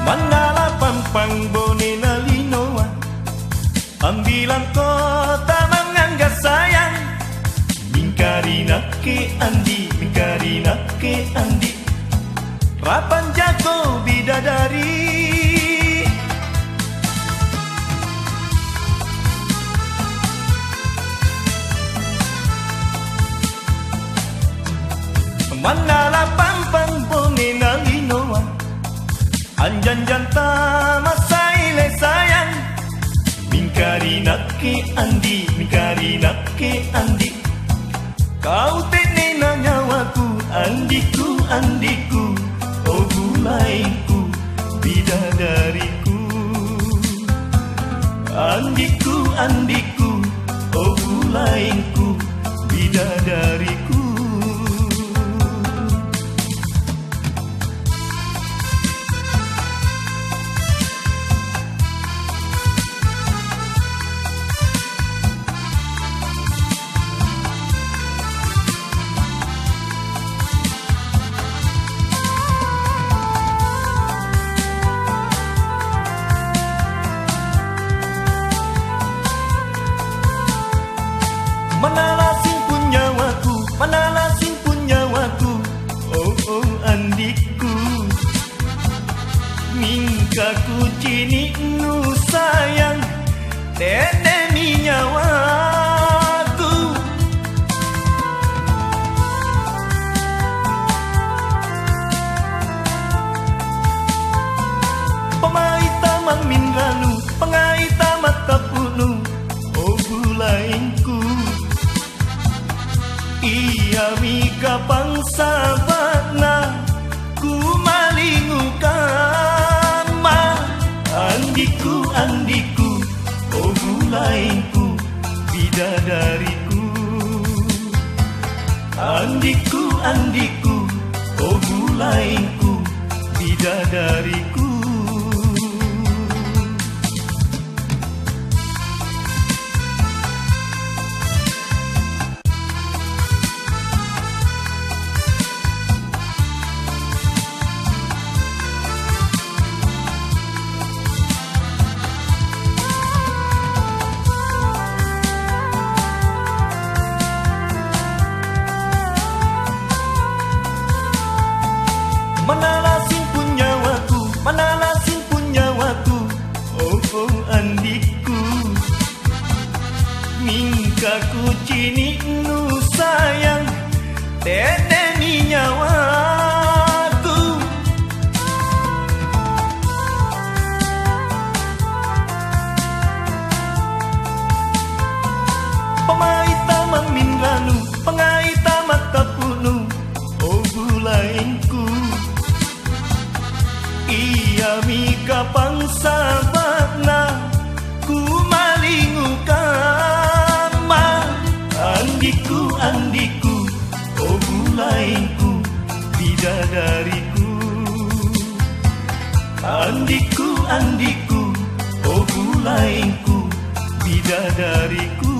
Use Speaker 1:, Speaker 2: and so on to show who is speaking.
Speaker 1: Mandala pampang bone nalinoa, ambilan kota mangangga sayang. Mingkari nake andi, mingkari nake andi, rapan jago bidadari. Mandala pampang bone nalinoa, anjan janta masaile sayang. Mingkari nake andi, mingkari nake andi, kau tenena nyawaku, andiku, andiku, oh bulainku, bidadariku. Andiku, andiku, oh bulainku, bidadariku. Manala sing punya waku, manala sing punya waku, oh oh andiku. Mingkaku cini nu sayang, teneni nyawaku. Pemaita mamindranu, pengaita mata punu, oh bulainku. Ia mika pangsa bana, ku malingukan ma. Andiku, andiku, oh bulainku, bidadariku. Andiku, andiku, oh bulainku, bidadariku. Manala sing punya waku, manala sing punya waku, oh oh andiku. Mingkaku cini nu sayang, teneni nyawaku. Pemaita mamindranu, pengaita mata punu, oh bulainku. Ia mika pangsa bana, ku malingukan ma. Andiku, andiku, oh bulainku, bidadariku. Andiku, andiku, oh bulainku, bidadariku.